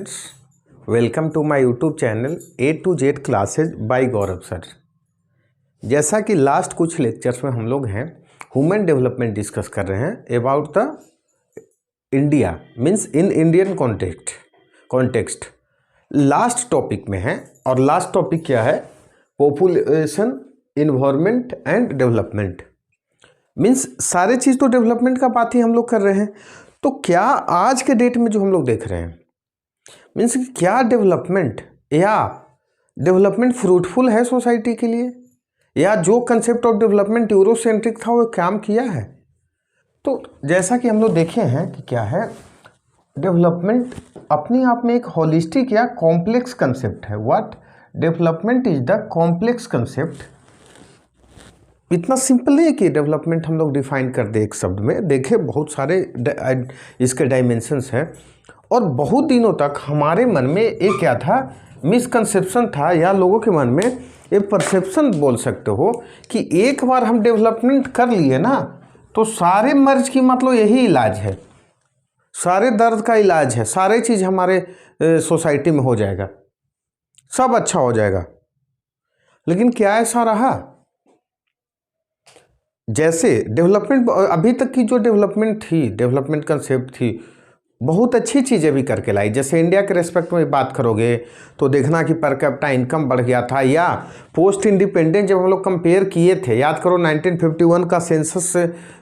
Friends, welcome to my YouTube channel A to Z classes by Gaurav sir. जैसा कि last कुछ lectures में हम लोग हैं ह्यूमन डेवलपमेंट डिस्कस कर रहे हैं about the India means in Indian context last topic में है। और लास्ट टॉपिक क्या है? Population, environment and development. Means सारे चीज़ तो डेवलपमेंट का बात ही हम लोग कर रहे हैं। तो क्या आज के डेट में जो हम लोग देख रहे हैं मीन्स क्या डेवलपमेंट फ्रूटफुल है सोसाइटी के लिए, या जो कंसेप्ट ऑफ डेवलपमेंट यूरोसेंट्रिक था वो काम किया है? तो जैसा कि हम लोग देखे हैं कि क्या है, डेवलपमेंट अपने आप में एक होलिस्टिक या कॉम्प्लेक्स कंसेप्ट है। What development is the complex concept. इतना सिंपल नहीं है कि डेवलपमेंट हम लोग डिफाइन कर दे एक शब्द में। देखे बहुत सारे इसके डायमेंशंस हैं, और बहुत दिनों तक हमारे मन में एक क्या था, मिसकंसेप्शन था, या लोगों के मन में एक परसेप्शन बोल सकते हो कि एक बार हम डेवलपमेंट कर लिए ना तो सारे मर्ज की मतलब यही इलाज है, सारे दर्द का इलाज है, सारे चीज़ हमारे सोसाइटी में हो जाएगा, सब अच्छा हो जाएगा। लेकिन क्या ऐसा रहा? जैसे डेवलपमेंट अभी तक की जो डेवलपमेंट थी, डेवलपमेंट कंसेप्ट थी, बहुत अच्छी चीज़ें भी करके लाई। जैसे इंडिया के रेस्पेक्ट में बात करोगे तो देखना कि पर कैपिटा इनकम बढ़ गया था, या पोस्ट इंडिपेंडेंस जब हम लोग कंपेयर किए थे, याद करो 1951 का सेंसस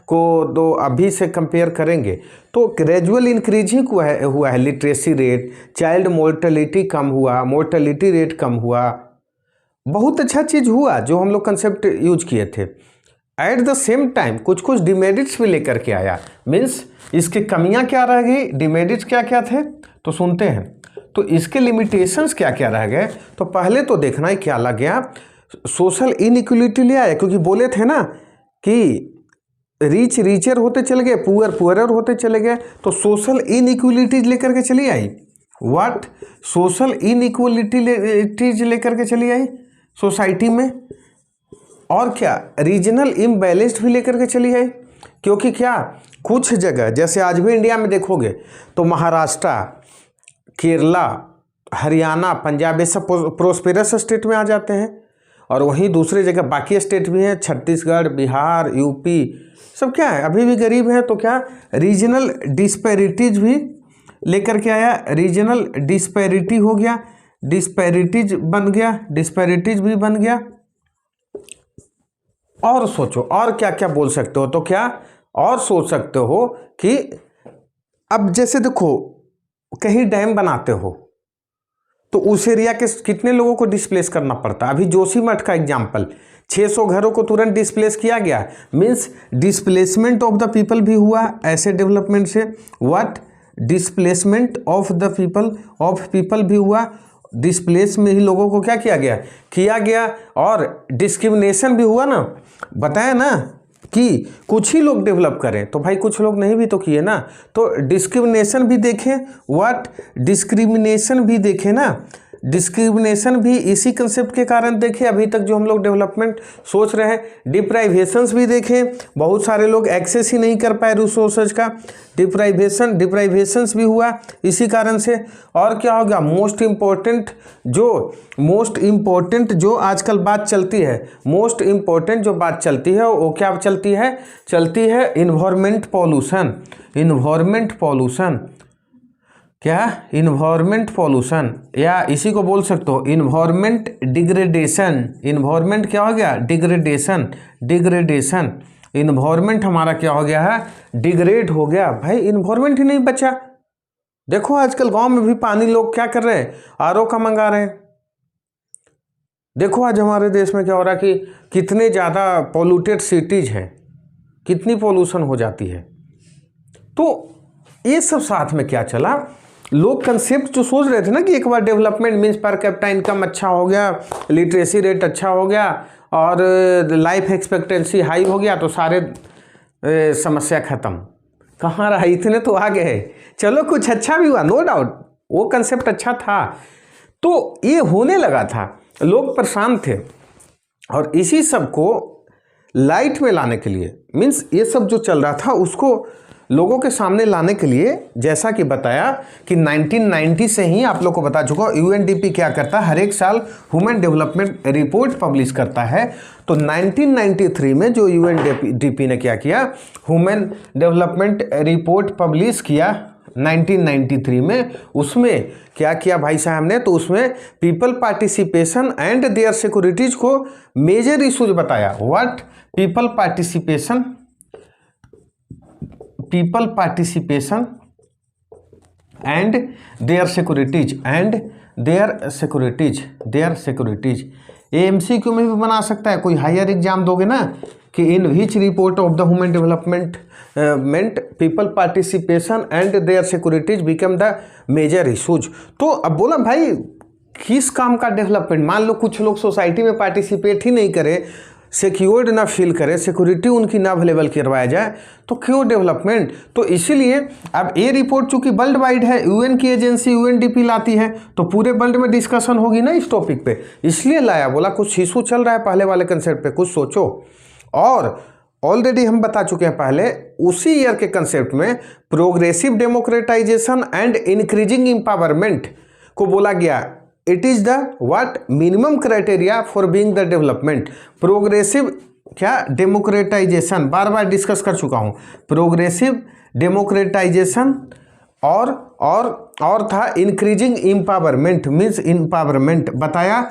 को तो अभी से कंपेयर करेंगे तो ग्रेजुअल इंक्रीजिंग हुआ है लिटरेसी रेट, चाइल्ड मोर्टेलिटी कम हुआ, मोर्टेलिटी रेट कम हुआ, बहुत अच्छा चीज़ हुआ जो हम लोग कंसेप्ट यूज किए थे। एट द सेम टाइम कुछ कुछ डिमेरिट्स भी लेकर के आया। मीन्स इसकी कमियां क्या रह गई, डिमेरिट्स क्या क्या थे, तो सुनते हैं। तो इसके लिमिटेशंस क्या क्या रह गए, तो पहले तो देखना ही क्या लग गया, सोशल इनइक्वलिटी ले आया। क्योंकि बोले थे ना कि रिच रिचर होते चले गए, पुअर पुअरर होते चले गए, तो सोशल इनइक्वलिटीज लेकर के चली आई। व्हाट सोशल इनइक्वलिटीज लेकर के चली आई सोसाइटी में। और क्या रीजनल इम्बैलेंस्ड भी लेकर के चली है। क्योंकि क्या कुछ जगह जैसे आज भी इंडिया में देखोगे तो महाराष्ट्र, केरला, हरियाणा, पंजाब, ये सब प्रोस्पेरस स्टेट में आ जाते हैं, और वहीं दूसरी जगह बाकी स्टेट भी हैं, छत्तीसगढ़, बिहार, यूपी, सब क्या है अभी भी गरीब है। तो क्या रीजनल डिस्पैरिटीज भी लेकर के आया, रीजनल डिस्पैरिटी हो गया, डिस्पैरिटीज बन गया, डिस्पैरिटीज भी बन गया। और सोचो और क्या क्या बोल सकते हो, तो क्या और सोच सकते हो कि अब जैसे देखो कहीं डैम बनाते हो तो उस एरिया के कितने लोगों को डिस्प्लेस करना पड़ता है। अभी जोशीमठ का एग्जांपल, 600 घरों को तुरंत डिस्प्लेस किया गया। Means displacement of the people भी हुआ ऐसे डेवलपमेंट से। What displacement of the people भी हुआ, डिस्प्लेस में ही लोगों को क्या किया गया। और डिस्क्रिमिनेशन भी हुआ ना, बताया ना कि कुछ ही लोग डेवलप करें, तो भाई कुछ लोग नहीं भी तो किए ना। तो डिस्क्रिमिनेशन भी देखें, व्हाट डिस्क्रिमिनेशन भी देखें ना, डिस्क्रिमिनेशन भी इसी कंसेप्ट के कारण देखें अभी तक जो हम लोग डेवलपमेंट सोच रहे हैं। डिप्राइवेशंस भी देखें, बहुत सारे लोग एक्सेस ही नहीं कर पाए रिसोर्सेज का, डिप्राइवेशंस भी हुआ इसी कारण से। और क्या होगा, मोस्ट इम्पोर्टेंट जो आजकल बात चलती है, मोस्ट इम्पोर्टेंट जो बात चलती है वो क्या चलती है इन्वायरमेंट पॉल्यूशन। क्या इन्वायरमेंट पॉल्यूशन, या इसी को बोल सकते हो इन्वायरमेंट डिग्रेडेशन। इन्वायरमेंट क्या हो गया, डिग्रेडेशन। इन्वायरमेंट हमारा क्या हो गया है, डिग्रेड हो गया। भाई इन्वायरमेंट ही नहीं बचा। देखो आजकल गांव में भी पानी लोग क्या कर रहे हैं, आरओ का मंगा रहे हैं। देखो आज हमारे देश में क्या हो रहा है कि कितने ज़्यादा पॉल्यूटेड सिटीज हैं, कितनी पॉल्यूशन हो जाती है। तो ये सब साथ में क्या चला, लोग कंसेप्ट जो सोच रहे थे ना कि एक बार development means per capita income अच्छा हो गया, लिटरेसी रेट अच्छा हो गया, और लाइफ एक्सपेक्टेंसी हाई हो गया, तो सारे समस्या खत्म। कहाँ रहा, इतने तो आ गए। चलो कुछ अच्छा भी हुआ, नो डाउट, वो कंसेप्ट अच्छा था, तो ये होने लगा था, लोग परेशान थे। और इसी सब को लाइट में लाने के लिए मीन्स ये सब जो चल रहा था उसको लोगों के सामने लाने के लिए, जैसा कि बताया कि 1990 से ही आप लोग को बता चुका हूं, यूएनडीपी क्या करता है, हर एक साल ह्यूमन डेवलपमेंट रिपोर्ट पब्लिश करता है। तो 1993 में जो यूएनडीपी ने क्या किया, ह्यूमन डेवलपमेंट रिपोर्ट पब्लिश किया 1993 में, उसमें क्या किया भाई साहब ने, तो उसमें people participation and their securities को मेजर इश्यूज बताया। What? People participation and their securities a MCQ में भी बना सकता है, कोई हायर एग्जाम दोगे ना कि in which report of the human development people participation and their securities become the major issues. तो अब बोला भाई किस काम का डेवलपमेंट, मान लो कुछ लोग सोसाइटी में पार्टिसिपेट ही नहीं करे, सिक्योर्ड ना फील करे, सिक्योरिटी उनकी ना अवेलेबल करवाया जाए, तो क्यों डेवलपमेंट। तो इसीलिए अब ये रिपोर्ट चूंकि वर्ल्ड वाइड है, यूएन की एजेंसी यूएनडीपी लाती है, तो पूरे वर्ल्ड में डिस्कशन होगी ना इस टॉपिक पे, इसलिए लाया। बोला कुछ इशू चल रहा है पहले वाले कंसेप्ट पे, कुछ सोचो। और ऑलरेडी हम बता चुके हैं पहले, उसी ईयर के कंसेप्ट में progressive democratisation and increasing empowerment को बोला गया, it is the what minimum criteria for being the development. Progressive क्या, डेमोक्रेटाइजेशन, बार बार डिस्कस कर चुका हूं, प्रोग्रेसिव डेमोक्रेटाइजेशन और था इंक्रीजिंग एम्पावरमेंट, मीन्स एम्पावरमेंट बताया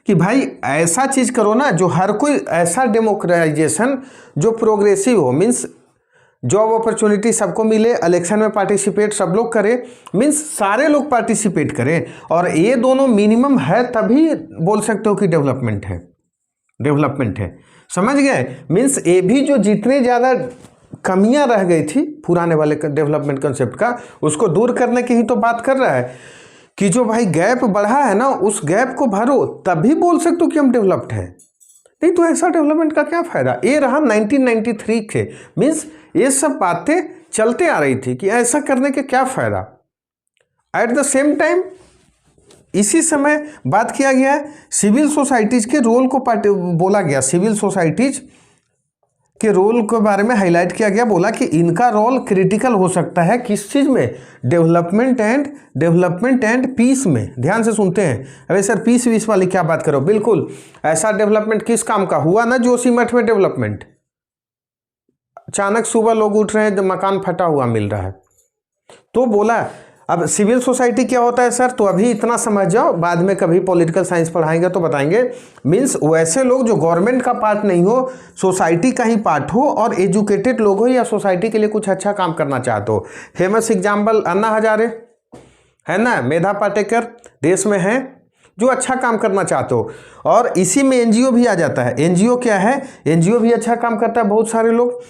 कि भाई ऐसा चीज करो ना जो हर कोई, ऐसा डेमोक्रेटाइजेशन जो प्रोग्रेसिव हो, मीन्स जॉब अपॉर्चुनिटी सबको मिले, इलेक्शन में पार्टिसिपेट सब लोग करें, मीन्स सारे लोग पार्टिसिपेट करें, और ये दोनों मिनिमम है तभी बोल सकते हो कि डेवलपमेंट है। समझ गए? मीन्स ये भी जो जितने ज़्यादा कमियां रह गई थी पुराने वाले डेवलपमेंट कंसेप्ट का, उसको दूर करने की ही तो बात कर रहा है कि जो भाई गैप बढ़ा है ना, उस गैप को भरो, तभी बोल सकते हो कि हम डेवलप्ड है। नहीं तो ऐसा डेवलपमेंट का क्या फायदा। ये रहा 1993 के, मीन्स ये सब बातें चलते आ रही थी कि ऐसा करने के क्या फायदा। एट द सेम टाइम इसी समय बात किया गया सिविल सोसाइटीज के रोल को बोला गया, सिविल सोसाइटीज के रोल के बारे में हाईलाइट किया गया, बोला कि इनका रोल क्रिटिकल हो सकता है किस चीज में, डेवलपमेंट एंड पीस में। ध्यान से सुनते हैं। अरे सर पीस वीस वाली क्या बात करो, बिल्कुल ऐसा डेवलपमेंट किस काम का हुआ ना, जोशीमठ में डेवलपमेंट, अचानक सुबह लोग उठ रहे हैं, मकान फटा हुआ मिल रहा है। तो बोला अब सिविल सोसाइटी क्या होता है सर, तो अभी इतना समझ जाओ, बाद में कभी पॉलिटिकल साइंस पढ़ाएंगे तो बताएंगे। मीन्स वैसे लोग जो गवर्नमेंट का पार्ट नहीं हो, सोसाइटी का ही पार्ट हो, और एजुकेटेड लोग हो, या सोसाइटी के लिए कुछ अच्छा काम करना चाहते हो। फेमस एग्जाम्पल अन्ना हजारे है ना, मेधा पाटेकर देश में है, जो अच्छा काम करना चाहते हो। और इसी में एनजीओ भी आ जाता है। एनजीओ क्या है, एनजीओ भी अच्छा काम करता है, बहुत सारे लोग।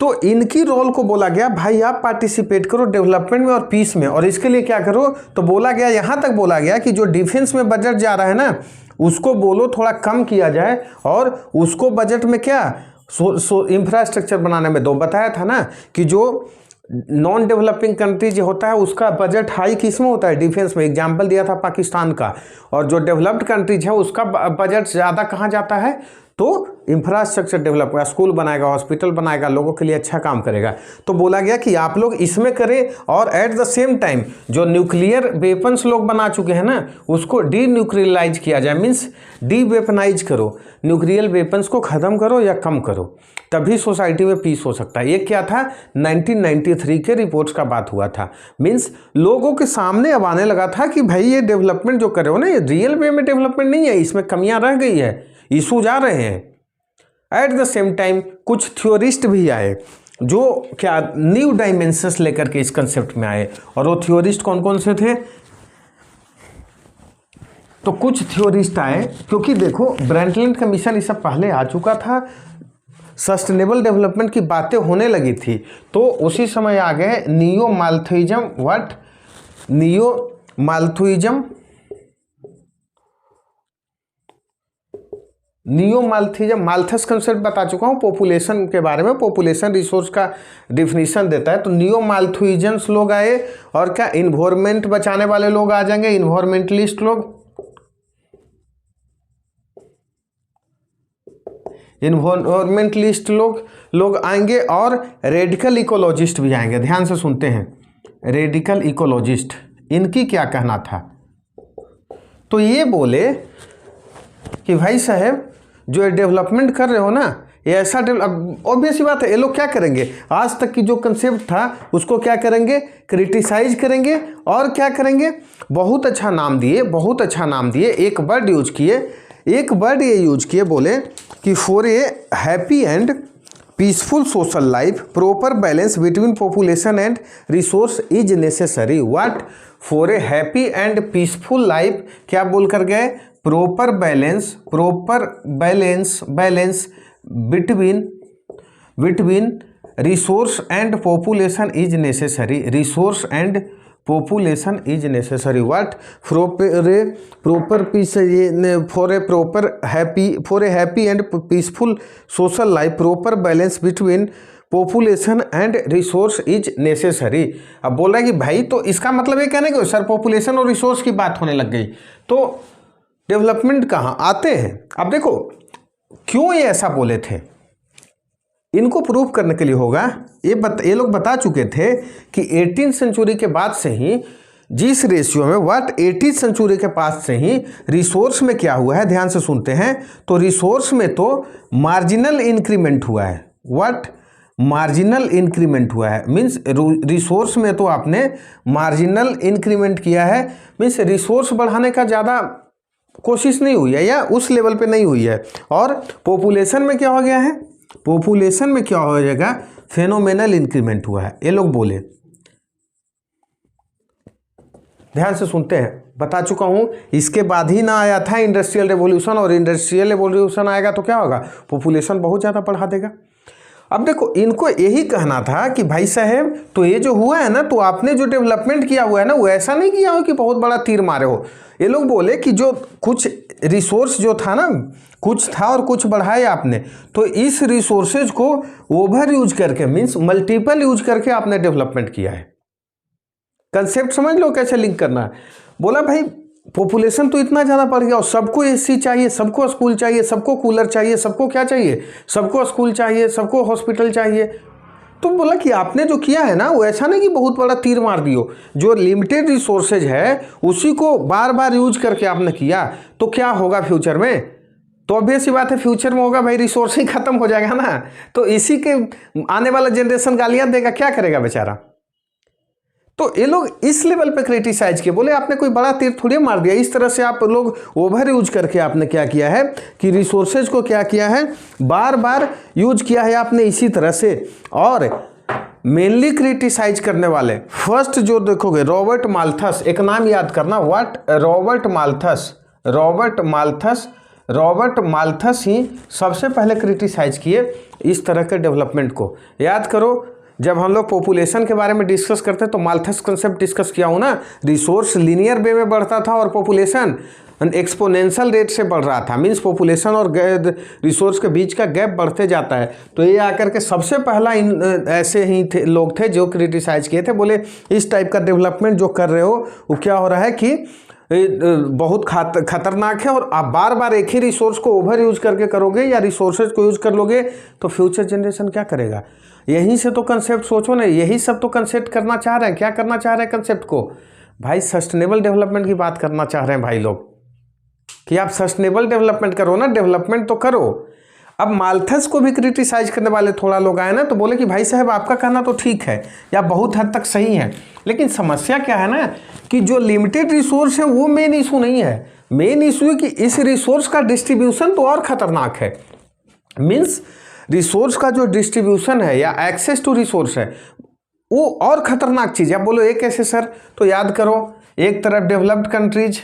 तो इनकी रोल को बोला गया भाई आप पार्टिसिपेट करो डेवलपमेंट में और पीस में, और इसके लिए क्या करो, तो बोला गया, यहाँ तक बोला गया कि जो डिफेंस में बजट जा रहा है ना, उसको बोलो थोड़ा कम किया जाए, और उसको बजट में क्या इंफ्रास्ट्रक्चर बनाने में दो। बताया था ना कि जो नॉन डेवलपिंग कंट्री जो होता है उसका बजट हाई किस में होता है, डिफेंस में। एग्जाम्पल दिया था पाकिस्तान का। और जो डेवलप्ड कंट्रीज है उसका बजट ज़्यादा कहाँ जाता है, तो इंफ्रास्ट्रक्चर डेवलप, स्कूल बनाएगा, हॉस्पिटल बनाएगा, लोगों के लिए अच्छा काम करेगा। तो बोला गया कि आप लोग इसमें करें, और एट द सेम टाइम जो न्यूक्लियर वेपन्स लोग बना चुके हैं ना, उसको डी न्यूक्लियलाइज किया जाए, मीन्स डी वेपनाइज करो, न्यूक्लियर वेपन्स को ख़त्म करो या कम करो, तभी सोसाइटी में पीस हो सकता है। ये क्या था, 1993 के रिपोर्ट्स का बात हुआ था। मीन्स लोगों के सामने अब आने लगा था कि भाई ये डेवलपमेंट जो कर रहे हो ना, ये रियल वे में डेवलपमेंट नहीं है, इसमें कमियां रह गई है, इशूज आ रहे हैं। एट द सेम टाइम कुछ थ्योरिस्ट भी आए जो क्या न्यू डायमेंशंस लेकर के इस कंसेप्ट में आए। और वो थ्योरिस्ट कौन कौन से थे, तो कुछ थ्योरिस्ट आए, क्योंकि देखो ब्रेंटलैंड कमीशन ये सब पहले आ चुका था, सस्टेनेबल डेवलपमेंट की बातें होने लगी थी, तो उसी समय आ गए neo Malthusianism. What, neo Malthusianism, neo Malthus concept बता चुका हूँ पॉपुलेशन के बारे में, पॉपुलेशन रिसोर्स का डिफिनीशन देता है। तो नियो माल्थुइजन्स लोग आए, और क्या इन्वायरमेंट बचाने वाले लोग आ जाएंगे, इन्वायरमेंटलिस्ट लोग। इन्वायरमेंटलिस्ट लोग आएंगे और रेडिकल इकोलॉजिस्ट भी आएंगे। ध्यान से सुनते हैं, रेडिकल इकोलॉजिस्ट, इनकी क्या कहना था? तो ये बोले कि भाई साहब जो डेवलपमेंट कर रहे हो ना, ये ऐसा ऑब्वियस सी बात है, ये लोग क्या करेंगे, आज तक की जो कंसेप्ट था उसको क्या करेंगे, क्रिटिसाइज करेंगे और क्या करेंगे, बहुत अच्छा नाम दिए, बहुत अच्छा नाम दिए। एक वर्ड यूज किए, एक वर्ड ये यूज किए, बोले कि for a happy and peaceful social life proper balance between population and resource is necessary. What? For a happy and peaceful life क्या बोल कर गए? Proper balance between resource and population is necessary. Resource and population is necessary. What? Proper peace for a happy and peaceful social life proper balance between population and resource is necessary. अब बोल रहा है कि भाई तो इसका मतलब ये कहने को सर पॉपुलेशन और रिसोर्स की बात होने लग गई तो डेवलपमेंट कहाँ आते हैं? अब देखो क्यों ये ऐसा बोले थे, इनको प्रूव करने के लिए होगा। ये लोग बता चुके थे कि 18th सेंचुरी के बाद से ही जिस रेशियो में 18th सेंचुरी के पास से ही रिसोर्स में क्या हुआ है, ध्यान से सुनते हैं। तो रिसोर्स में तो मार्जिनल इंक्रीमेंट हुआ है। व्हाट? मार्जिनल इंक्रीमेंट हुआ है, मीन्स रिसोर्स में तो आपने मार्जिनल इंक्रीमेंट किया है, मीन्स रिसोर्स बढ़ाने का ज़्यादा कोशिश नहीं हुई है या उस लेवल पे नहीं हुई है। और पॉपुलेशन में क्या हो गया है, पॉपुलेशन में क्या हो जाएगा, फेनोमेनल इंक्रीमेंट हुआ है, ये लोग बोले। ध्यान से सुनते हैं, बता चुका हूं, इसके बाद ही ना आया था इंडस्ट्रियल रेवोल्यूशन, और इंडस्ट्रियल रेवोल्यूशन आएगा तो क्या होगा, पॉपुलेशन बहुत ज़्यादा बढ़ा देगा। अब देखो इनको यही कहना था कि भाई साहब तो ये जो हुआ है ना, तो आपने जो डेवलपमेंट किया हुआ है ना, वो ऐसा नहीं किया हो कि बहुत बड़ा तीर मारे हो। ये लोग बोले कि जो कुछ रिसोर्स जो था ना, कुछ था और कुछ बढ़ाया आपने, तो इस रिसोर्सेज को ओवर यूज करके, मीन्स मल्टीपल यूज करके आपने डेवलपमेंट किया है। कंसेप्ट समझ लो कैसे लिंक करना है। बोला भाई पॉपुलेशन तो इतना ज़्यादा बढ़ गया और सबको एसी चाहिए, सबको स्कूल चाहिए, सबको कूलर चाहिए, सबको क्या चाहिए, सबको स्कूल चाहिए, सबको हॉस्पिटल चाहिए। तो बोला कि आपने जो किया है ना, वो ऐसा नहीं कि बहुत बड़ा तीर मार दियो, जो लिमिटेड रिसोर्सेज है उसी को बार बार यूज करके आपने किया, तो क्या होगा फ्यूचर में? तो ऑब्वियस सी बात है फ्यूचर में होगा भाई रिसोर्स ही खत्म हो जाएगा ना, तो इसी के आने वाला जनरेशन गालियां देगा, क्या करेगा बेचारा। तो ये लोग इस लेवल पे क्रिटिसाइज किए, बोले आपने कोई बड़ा तीर थोड़ी मार दिया, इस तरह से आप लोग ओवर यूज करके आपने क्या किया है कि रिसोर्सेज को क्या किया है, बार बार यूज किया है आपने इसी तरह से। और मेनली क्रिटिसाइज करने वाले फर्स्ट जो देखोगे रॉबर्ट माल्थस, एक नाम याद करना, व्हाट? रॉबर्ट माल्थस ही सबसे पहले क्रिटिसाइज किए इस तरह के डेवलपमेंट को। याद करो जब हम लोग पॉपुलेशन के बारे में डिस्कस करते हैं तो माल्थस कंसेप्ट डिस्कस किया हूँ ना, रिसोर्स लीनियर वे में बढ़ता था और पॉपुलेशन एक्सपोनेंशियल रेट से बढ़ रहा था, मींस पॉपुलेशन और रिसोर्स के बीच का गैप बढ़ते जाता है। तो ये आकर के सबसे पहला ऐसे ही लोग थे जो क्रिटिसाइज किए थे, बोले इस टाइप का डेवलपमेंट जो कर रहे हो वो क्या हो रहा है कि बहुत खतरनाक है, और आप बार बार एक ही रिसोर्स को ओवर यूज करके करोगे या रिसोर्सेज को यूज कर लोगे तो फ्यूचर जनरेशन क्या करेगा। यहीं से तो कंसेप्ट सोचो ना, यही सब तो कंसेप्ट करना चाह रहे हैं। क्या करना चाह रहे हैं कंसेप्ट को भाई? सस्टेनेबल डेवलपमेंट की बात करना चाह रहे हैं भाई लोग, कि आप सस्टेनेबल डेवलपमेंट करो ना, डेवलपमेंट तो करो। अब माल्थस को भी क्रिटिसाइज करने वाले थोड़ा लोग आए ना, तो बोले कि भाई साहब आपका कहना तो ठीक है या बहुत हद तक सही है, लेकिन समस्या क्या है ना कि जो लिमिटेड रिसोर्स है वो मेन इशू नहीं है। मेन इशू है कि इस रिसोर्स का डिस्ट्रीब्यूशन तो और खतरनाक है। मीन्स रिसोर्स का जो डिस्ट्रीब्यूशन है या एक्सेस टू रिसोर्स है वो और खतरनाक चीज़ है। आप बोलो ये कैसे सर? तो याद करो, एक तरफ डेवलप्ड कंट्रीज,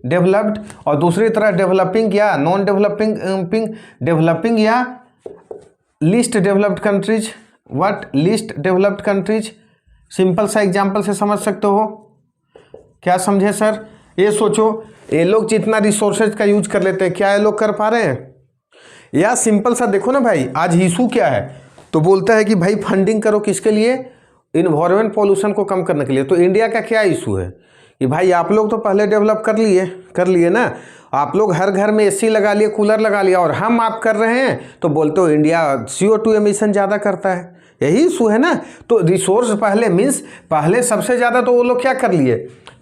डेवलप्ड, और दूसरी तरफ डेवलपिंग या नॉन डेवलपिंग या least developed countries. What? Least developed countries. Simple सा एग्जांपल से समझ सकते हो, क्या समझे सर? ये सोचो ये लोग जितना रिसोर्सेज का यूज कर लेते हैं, क्या ये लोग कर पा रहे हैं? या सिंपल सा देखो ना भाई, आज इशू क्या है, तो बोलता है कि भाई फंडिंग करो किसके लिए? इन्वायरमेंट पॉल्यूशन को कम करने के लिए। तो इंडिया का क्या इशू है कि भाई आप लोग तो पहले डेवलप कर लिए ना, आप लोग हर घर में एसी लगा लिए, कूलर लगा लिया, और हम आप कर रहे हैं तो बोलते हो इंडिया CO2 एमिशन ज़्यादा करता है। यही इशू है ना। तो रिसोर्स पहले मीन्स पहले सबसे ज़्यादा तो वो लोग क्या कर लिए,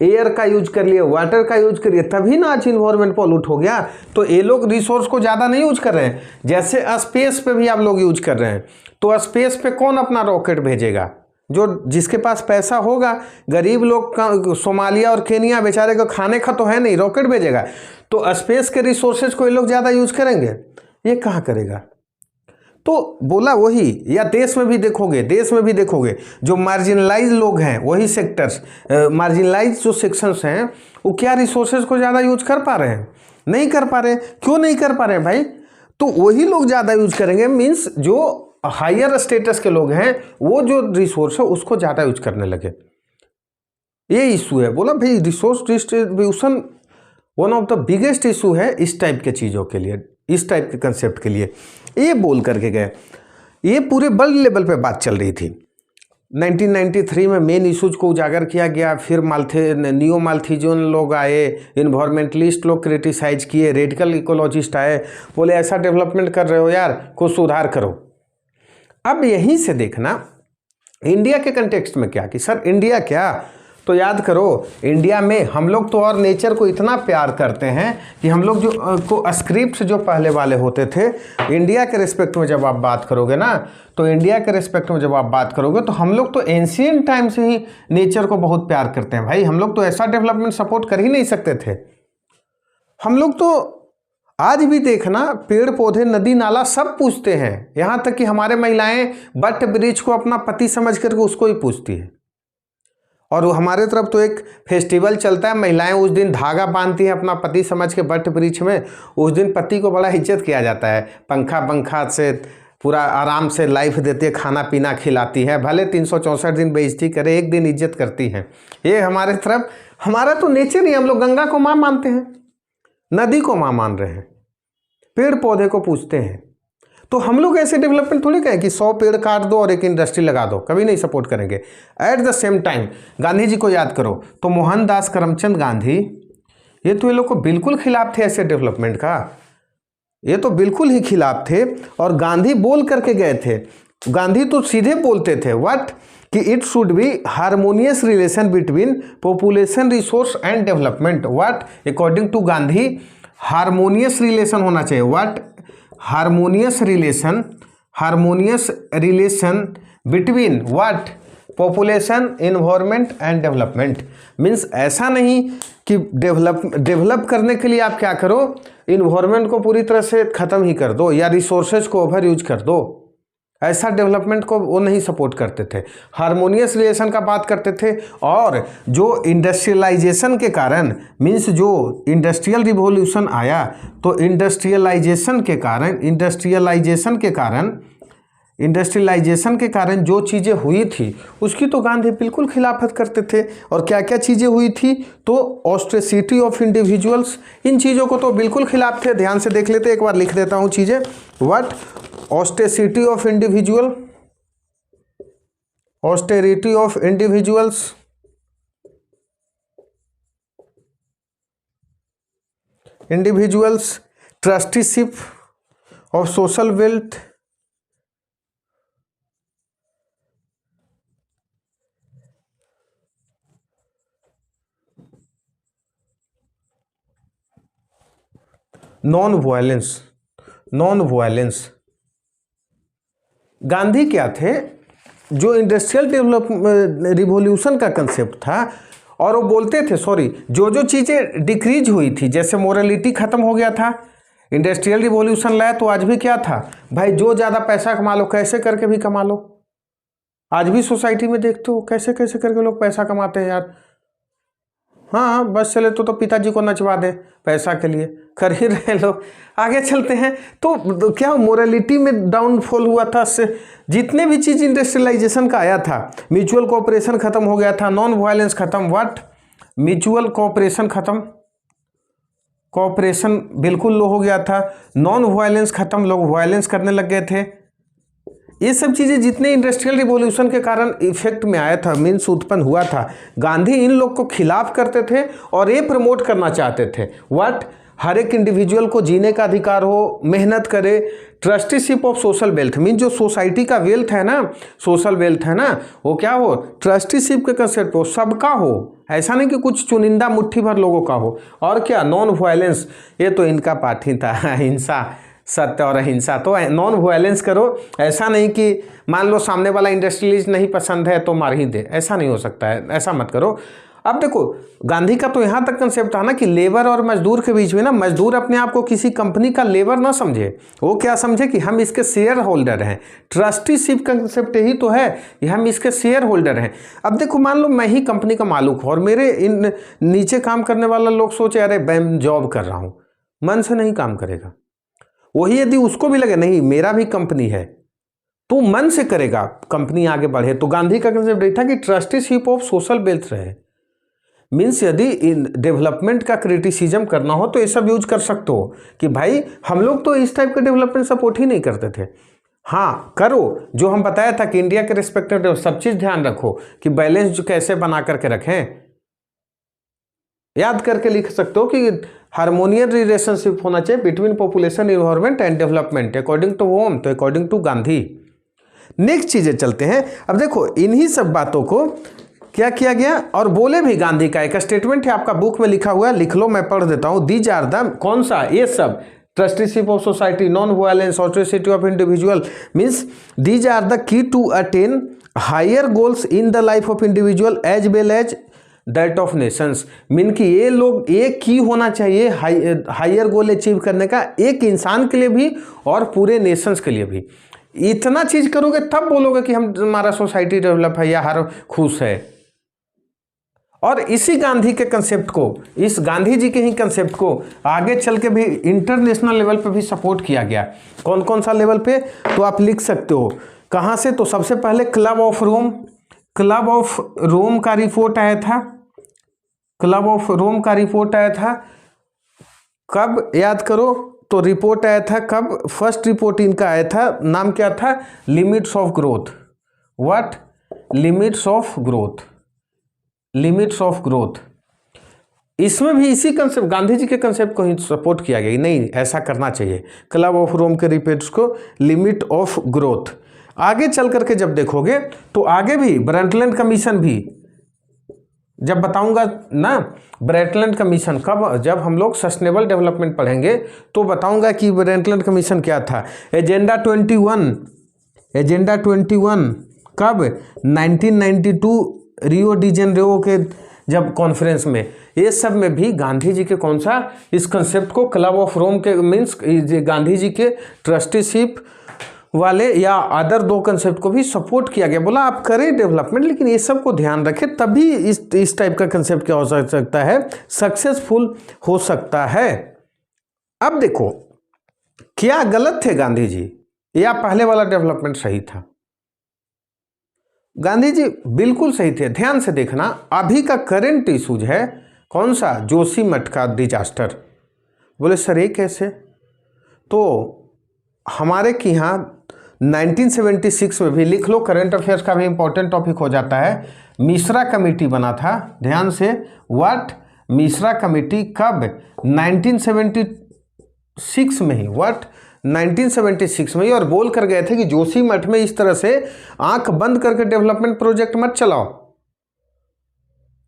एयर का यूज कर लिए, वाटर का यूज करिए, तभी ना आज इन्वायरमेंट पॉल्यूट हो गया। तो ये लोग रिसोर्स को ज़्यादा नहीं यूज कर रहे हैं। जैसे स्पेस पे भी आप लोग यूज कर रहे हैं, तो स्पेस पे कौन अपना रॉकेट भेजेगा? जो जिसके पास पैसा होगा। गरीब लोग सोमालिया और केनिया बेचारे को खाने का तो है नहीं, रॉकेट भेजेगा। तो स्पेस के रिसोर्सेज को ये लोग ज़्यादा यूज करेंगे, ये कहाँ करेगा? तो बोला वही, या देश में भी देखोगे जो मार्जिनलाइज लोग हैं, वही सेक्टर्स, मार्जिनलाइज जो सेक्शंस हैं, वो क्या रिसोर्सेज को ज़्यादा यूज कर पा रहे हैं? नहीं कर पा रहे। क्यों नहीं कर पा रहे भाई? तो वही लोग ज़्यादा यूज करेंगे, मीन्स जो हायर स्टेटस के लोग हैं वो जो रिसोर्स है उसको ज़्यादा यूज करने लगे। ये इशू है। बोला भाई resource distribution one of the biggest issue है इस टाइप के चीज़ों के लिए, इस टाइप के कंसेप्ट के लिए। ये बोल करके गए। ये पूरे वर्ल्ड लेवल पे बात चल रही थी। 1993 में मेन इशूज को उजागर किया गया। फिर नियो माल्थीजन लोग आए, इन्वायरमेंटलिस्ट लोग क्रिटिसाइज किए, रेडिकल इकोलॉजिस्ट आए, बोले ऐसा डेवलपमेंट कर रहे हो यार, कुछ सुधार करो। अब यहीं से देखना इंडिया के कंटेक्स्ट में क्या, कि सर इंडिया क्या, तो याद करो इंडिया में हम लोग तो और नेचर को इतना प्यार करते हैं कि हम लोग जो को स्क्रिप्ट जो पहले वाले होते थे, इंडिया के रिस्पेक्ट में जब आप बात करोगे ना, तो इंडिया के रिस्पेक्ट में जब आप बात करोगे तो हम लोग तो एंशिएंट टाइम से ही नेचर को बहुत प्यार करते हैं भाई। हम लोग तो ऐसा डेवलपमेंट सपोर्ट कर ही नहीं सकते थे। हम लोग तो आज भी देखना पेड़ पौधे नदी नाला सब पूछते हैं, यहाँ तक कि हमारे महिलाएं बट ब्रिज को अपना पति समझ करके उसको ही पूछती है। और वो हमारे तरफ तो एक फेस्टिवल चलता है, महिलाएं उस दिन धागा बांधती हैं अपना पति समझ के बट ब्रिज में। उस दिन पति को बड़ा इज्जत किया जाता है, पंखा से पूरा आराम से लाइफ देती है, खाना पीना खिलाती है, भले 364 दिन बेइज्जती करे, एक दिन इज्जत करती है। ये हमारे तरफ, हमारा तो नेचर ही, हम लोग गंगा को माँ मानते हैं, नदी को माँ मान रहे हैं, पेड़ पौधे को पूछते हैं। तो हम लोग ऐसे डेवलपमेंट थोड़ी कहें कि 100 पेड़ काट दो और एक इंडस्ट्री लगा दो, कभी नहीं सपोर्ट करेंगे। At the same time Gandhi ji को याद करो तो मोहनदास करमचंद गांधी, ये तो ये लोग को बिल्कुल खिलाफ थे ऐसे डेवलपमेंट का, ये तो बिल्कुल ही खिलाफ थे। और गांधी बोल करके गए थे, गांधी तो सीधे बोलते थे व्हाट, कि it should be harmonious relation between population resource and development. What, according to Gandhi harmonious relation होना चाहिए। What, harmonious relation between what, population, environment and development. Means ऐसा नहीं कि डेवलप करने के लिए आप क्या करो, इन्वायरमेंट को पूरी तरह से ख़त्म ही कर दो या रिसोर्सेज को ओवर यूज कर दो। ऐसा डेवलपमेंट को वो नहीं सपोर्ट करते थे, हार्मोनियस रिलेशन का बात करते थे। और जो इंडस्ट्रियलाइजेशन के कारण, मीन्स जो इंडस्ट्रियल रिवॉल्यूशन आया, तो इंडस्ट्रियलाइजेशन के कारण जो चीज़ें हुई थी उसकी तो गांधी बिल्कुल खिलाफत करते थे। और क्या क्या चीज़ें हुई थी, तो ऑस्ट्रेसिटी ऑफ इंडिविजुअल्स, इन चीज़ों को तो बिल्कुल खिलाफ थे। ध्यान से देख लेते, एक बार लिख देता हूँ चीज़ें। What, austerity of individuals, trusteeship of social wealth, non violence. Gandhi क्या थे, जो इंडस्ट्रियल रिवॉल्यूशन का कंसेप्ट था, और वो बोलते थे जो चीज़ें डिक्रीज हुई थी, जैसे मोरालिटी खत्म हो गया था, इंडस्ट्रियल रिवॉल्यूशन लाया तो आज भी क्या था भाई, जो ज़्यादा पैसा कमा लो, कैसे करके भी कमा लो। आज भी सोसाइटी में देखते हो कैसे कैसे करके लोग पैसा कमाते हैं यार। हाँ बस चले तो पिताजी को नचवा दे पैसा के लिए, कर ही रहे लोग। आगे चलते हैं तो क्या मोरालिटी में डाउनफॉल हुआ था, से जितने भी चीज़ इंडस्ट्रियलाइजेशन का आया था, म्यूचुअल कोऑपरेशन खत्म हो गया था, नॉन वायलेंस खत्म। व्हाट, म्यूचुअल कोऑपरेशन खत्म, कोऑपरेशन बिल्कुल लो हो गया था, नॉन वायलेंस खत्म, लोग वायलेंस करने लग गए थे। ये सब चीज़ें जितने इंडस्ट्रियल रिवॉल्यूशन के कारण इफेक्ट में आया था, मीन्स उत्पन्न हुआ था, गांधी इन लोग को खिलाफ करते थे और ये प्रमोट करना चाहते थे व्हाट, हर एक इंडिविजुअल को जीने का अधिकार हो, मेहनत करे, trusteeship of social wealth, mean जो सोसाइटी का वेल्थ है ना, सोशल वेल्थ है ना, वो क्या हो, ट्रस्टीशिप के कंसेप्ट हो, सबका हो, ऐसा नहीं कि कुछ चुनिंदा मुट्ठी भर लोगों का हो। और क्या, नॉन वायलेंस, ये तो इनका पाठ ही था, हिंसा, सत्य और अहिंसा, तो नॉन वायलेंस करो। ऐसा नहीं कि मान लो सामने वाला इंडस्ट्रियलिस्ट नहीं पसंद है तो मार ही दे, ऐसा नहीं हो सकता है, ऐसा मत करो। अब देखो, गांधी का तो यहाँ तक कंसेप्ट था ना कि लेबर और मजदूर के बीच में ना, मजदूर अपने आप को किसी कंपनी का लेबर ना समझे, वो क्या समझे कि हम इसके शेयर होल्डर हैं। ट्रस्टीशिप कंसेप्ट यही तो है कि हम इसके शेयर होल्डर हैं। अब देखो, मान लो मैं ही कंपनी का मालिक हूँ और मेरे इन नीचे काम करने वाला लोग सोचे अरे मैं जॉब कर रहा हूँ, मन से नहीं काम करेगा। वही यदि उसको भी लगे नहीं मेरा भी कंपनी है, तो मन से करेगा, कंपनी आगे बढ़े। तो गांधी का कंसेप्ट यही था कि ट्रस्टीशिप ऑफ सोशल वेल्थ रहे, मीन्स यदि डेवलपमेंट का क्रिटिसिज्म करना हो तो ये सब यूज कर सकते हो कि भाई हम लोग तो इस टाइप का डेवलपमेंट सपोर्ट ही नहीं करते थे। हाँ करो, जो हम बताया था कि इंडिया के रिस्पेक्ट में सब चीज ध्यान रखो कि बैलेंस जो कैसे बना करके रखें, याद करके लिख सकते हो कि हार्मोनियस रिलेशनशिप होना चाहिए between population, environment and development according to home, तो अकॉर्डिंग टू गांधी। नेक्स्ट चीजें चलते हैं। अब देखो, इन्हीं सब बातों को क्या किया गया और बोले भी, गांधी का एक स्टेटमेंट है, आपका बुक में लिखा हुआ है, लिख लो, मैं पढ़ देता हूं। दीज आर द, कौन सा, ये सब, trusteeship of society, non violence, authenticity of individual, means these are the key to attain higher goals in the life of individual as well as that of nations. Mean कि ये लोग एक की होना चाहिए हायर गोल अचीव करने का, एक इंसान के लिए भी और पूरे नेशंस के लिए भी। इतना चीज करोगे तब बोलोगे कि हमारा सोसाइटी डेवलप है या हर खुश है। और इसी गांधी के कंसेप्ट को, इस गांधी जी के ही कंसेप्ट को आगे चल के भी इंटरनेशनल लेवल पे भी सपोर्ट किया गया। कौन कौन सा लेवल पे, तो आप लिख सकते हो कहाँ से। तो सबसे पहले club of Rome, club of Rome का रिपोर्ट आया था, क्लब ऑफ रोम का रिपोर्ट आया था कब, याद करो, तो रिपोर्ट आया था कब, फर्स्ट रिपोर्ट इनका आया था, नाम क्या था, limits of growth. What, limits of growth, limits of growth. इसमें भी इसी कंसेप्ट, गांधी जी के कंसेप्ट को ही सपोर्ट किया गया, नहीं ऐसा करना चाहिए, क्लब ऑफ रोम के रिपोर्ट्स को, लिमिट ऑफ ग्रोथ। आगे चल करके जब देखोगे तो आगे भी ब्रंटलैंड कमीशन भी, जब बताऊंगा ना ब्रंटलैंड कमीशन कब, जब हम लोग सस्टेनेबल डेवलपमेंट पढ़ेंगे तो बताऊंगा कि ब्रंटलैंड कमीशन क्या था। एजेंडा 21, एजेंडा 21 कब, 1992 रियो डी जेनेरो के जब कॉन्फ्रेंस में, ये सब में भी गांधी जी के कौन सा, इस कंसेप्ट को, क्लब ऑफ रोम के, मीन्स गांधी जी के ट्रस्टीशिप वाले या अदर दो कंसेप्ट को भी सपोर्ट किया गया। बोला आप करें डेवलपमेंट लेकिन ये सब को ध्यान रखें, तभी इस टाइप का कंसेप्ट क्या हो सकता है, सक्सेसफुल हो सकता है। अब देखो, क्या गलत थे गांधी जी या पहले वाला डेवलपमेंट सही था? गांधी जी बिल्कुल सही थे। ध्यान से देखना, अभी का करंट इशूज है कौन सा, जोशीमठ का डिजास्टर। बोले सर ये कैसे, तो हमारे कि यहाँ 1976 में भी, लिख लो, करंट अफेयर्स का भी इंपॉर्टेंट टॉपिक हो जाता है, मिश्रा कमेटी बना था। ध्यान से, व्हाट, मिश्रा कमेटी कब, 1976 में ही, व्हाट, 1976 में ही, और बोल कर गए थे कि जोशीमठ में इस तरह से आंख बंद करके डेवलपमेंट प्रोजेक्ट मत चलाओ,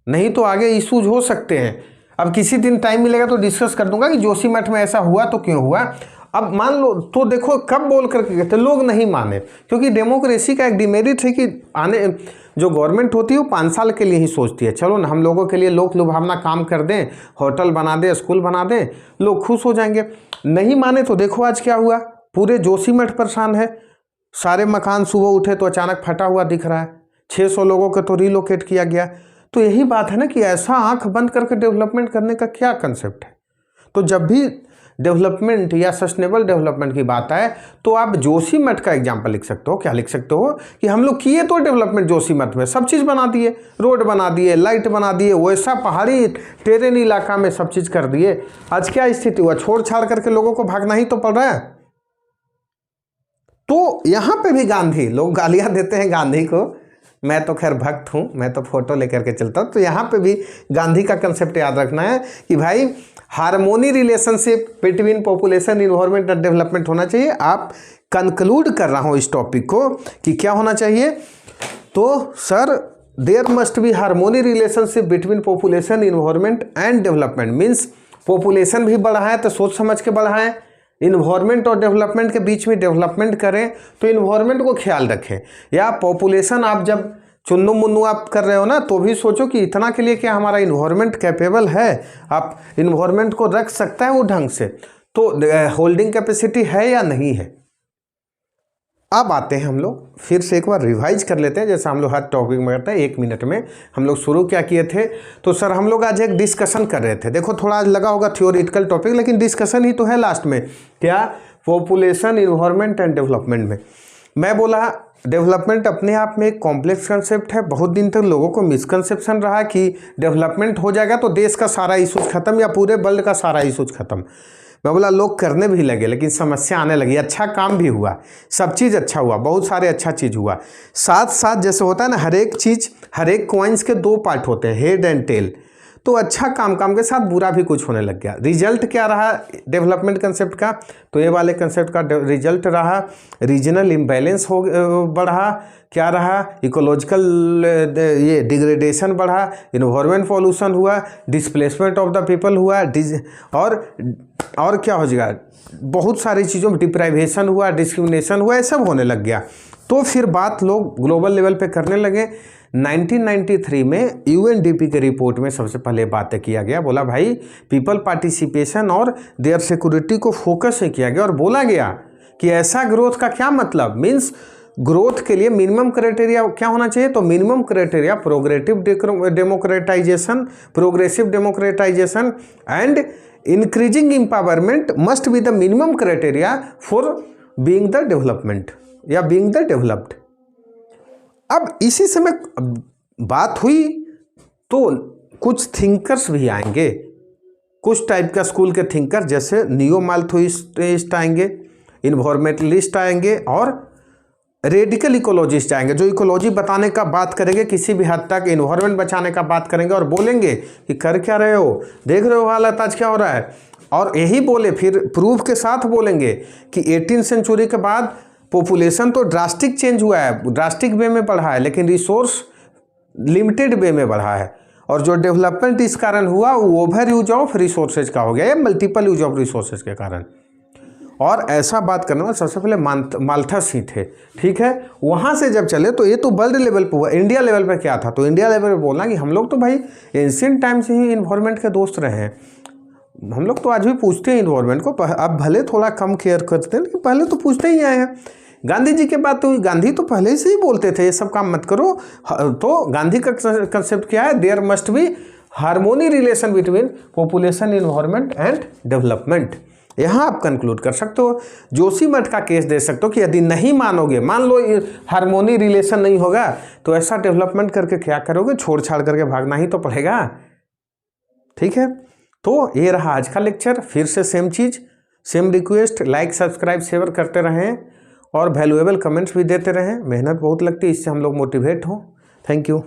नहीं तो आगे इश्यूज हो सकते हैं। अब किसी दिन टाइम मिलेगा तो डिस्कस कर दूंगा कि जोशीमठ में ऐसा हुआ तो क्यों हुआ। अब मान लो, तो देखो कब बोल करके गए थे, लोग नहीं माने, क्योंकि डेमोक्रेसी का एक डिमेरिट है कि आने जो गवर्नमेंट होती है वो 5 साल के लिए ही सोचती है, चलो ना हम लोगों के लिए लोक लुभावना काम कर दें, होटल बना दें, स्कूल बना दें, लोग खुश हो जाएंगे। नहीं माने तो देखो आज क्या हुआ, पूरे जोशीमठ परेशान है, सारे मकान सुबह उठे तो अचानक फटा हुआ दिख रहा है, 600 लोगों को तो रिलोकेट किया गया। तो यही बात है ना कि ऐसा आंख बंद करके डेवलपमेंट करने का क्या कंसेप्ट है। तो जब भी डेवलपमेंट या सस्टेनेबल डेवलपमेंट की बात आए तो आप जोशीमठ का एग्जाम्पल लिख सकते हो। क्या लिख सकते हो कि हम लोग किए तो डेवलपमेंट जोशीमठ में, सब चीज़ बना दिए, रोड बना दिए, लाइट बना दिए, वैसा पहाड़ी टेरेन इलाका में सब चीज़ कर दिए। आज क्या स्थिति हुआ, छोड़ छाड़ करके लोगों को भागना ही तो पड़ रहा है। तो यहाँ पे भी गांधी, लोग गालियाँ देते हैं गांधी को, मैं तो खैर भक्त हूँ, मैं तो फोटो लेकर के चलता हूँ। तो यहाँ पे भी गांधी का कंसेप्ट याद रखना है कि भाई harmony relationship between population, environment and development होना चाहिए। आप कंक्लूड कर रहा हूँ इस टॉपिक को कि क्या होना चाहिए, तो sir there must be harmony relationship between population, environment and development. Means population भी बढ़ाए तो सोच समझ के बढ़ाएं, इन्वायरमेंट और डेवलपमेंट के बीच में डेवलपमेंट करें तो इन्वायरमेंट को ख्याल रखें। या पॉपुलेशन आप जब चुन्नू मुन्नू आप कर रहे हो ना, तो भी सोचो कि इतना के लिए क्या हमारा इन्वायरमेंट कैपेबल है, आप इन्वायरमेंट को रख सकता है वो ढंग से, तो होल्डिंग कैपेसिटी है या नहीं है। अब आते हैं हम लोग फिर से एक बार रिवाइज कर लेते हैं, जैसे हम लोग हर टॉपिक में करते हैं। 1 मिनट में हम लोग शुरू क्या किए थे, तो सर हम लोग आज एक डिस्कशन कर रहे थे। देखो थोड़ा आज लगा होगा थियोरिटिकल टॉपिक, लेकिन डिस्कशन ही तो है लास्ट में। क्या, पॉपुलेशन, इन्वायरमेंट एंड डेवलपमेंट में मैं बोला डेवलपमेंट अपने आप में एक कॉम्प्लेक्स कंसेप्ट है। बहुत दिन तक लोगों को मिसकंसेप्शन रहा कि डेवलपमेंट हो जाएगा तो देश का सारा इशूज खत्म या पूरे वर्ल्ड का सारा इशूज खत्म। मैं बोला लोग करने भी लगे, लेकिन समस्या आने लगी। अच्छा काम भी हुआ, सब चीज़ अच्छा हुआ, बहुत सारे अच्छा चीज़ हुआ। साथ साथ जैसे होता है ना, हर एक चीज़, हर एक कॉइन्स के 2 पार्ट होते हैं, हेड एंड टेल। तो अच्छा काम के साथ बुरा भी कुछ होने लग गया। रिजल्ट क्या रहा डेवलपमेंट कंसेप्ट का, तो ये वाले कंसेप्ट का रिजल्ट रहा रीजनल इम्बैलेंस हो बढ़ा, क्या रहा, इकोलॉजिकल ये डिग्रेडेशन बढ़ा, इन्वायरमेंट पॉल्यूशन हुआ, डिस्प्लेसमेंट ऑफ द पीपल हुआ, और क्या हो जाएगा, बहुत सारी चीज़ों में डिप्राइवेशन हुआ, डिस्क्रिमिनेशन हुआ, ये सब होने लग गया। तो फिर बात लोग ग्लोबल लेवल पे करने लगे। 1993 में यूएनडीपी के रिपोर्ट में सबसे पहले बातें किया गया, बोला भाई पीपल पार्टिसिपेशन और देयर सिक्योरिटी को फोकस से किया गया, और बोला गया कि ऐसा ग्रोथ का क्या मतलब, मीन्स ग्रोथ के लिए मिनिमम क्राइटेरिया क्या होना चाहिए, तो minimum criteria progressive democratisation and increasing empowerment must be the minimum criteria for being the development या बीइंग द डेवलप्ड। अब इसी समय बात हुई तो कुछ थिंकर्स भी आएंगे, कुछ टाइप का स्कूल के थिंकर, जैसे नियो माल्थुइस्ट आएंगे, इन्वायरमेंटलिस्ट आएंगे और रेडिकल इकोलॉजिस्ट आएंगे, जो इकोलॉजी बताने का बात करेंगे, किसी भी हद तक इन्वायरमेंट बचाने का बात करेंगे और बोलेंगे कि कर क्या रहे हो, देख रहे हो हालत आज क्या हो रहा है। और यही बोले फिर प्रूफ के साथ बोलेंगे कि 18वीं सेंचुरी के बाद पॉपुलेशन तो ड्रास्टिक चेंज हुआ है, ड्रास्टिक वे में बढ़ा है, लेकिन रिसोर्स लिमिटेड वे में बढ़ा है, और जो डेवलपमेंट इस कारण हुआ वो ओवर यूज ऑफ रिसोर्सेज का हो गया या मल्टीपल यूज ऑफ रिसोर्सेज के कारण। और ऐसा बात करने में सबसे पहले माल्थस ही थे, ठीक है। वहाँ से जब चले तो ये तो वर्ल्ड लेवल पे हुआ, इंडिया लेवल पे क्या था, तो इंडिया लेवल पे बोलना कि हम लोग तो भाई एंशिएंट टाइम से ही इन्वायरमेंट के दोस्त रहे हैं, हम लोग तो आज भी पूछते हैं इन्वायरमेंट को। अब भले थोड़ा कम केयर करते हैं, लेकिन पहले तो पूछते ही आए हैं। गांधी जी के बात तो गांधी तो पहले से ही बोलते थे ये सब काम मत करो। तो गांधी का कंसेप्ट क्या है, there must be harmony relation between population, environment and development. यहाँ आप कंक्लूड कर सकते हो, जोशीमठ का केस दे सकते हो कि यदि नहीं मानोगे, मान लो हार्मोनी रिलेशन नहीं होगा तो ऐसा डेवलपमेंट करके क्या करोगे, छोड़ छाड़ करके भागना ही तो पड़ेगा, ठीक है। तो ये रहा आज का लेक्चर। फिर से सेम चीज़, same request, like subscribe share करते रहें और वैल्यूएबल कमेंट्स भी देते रहें। मेहनत बहुत लगती है, इससे हम लोग मोटिवेट हों। Thank you.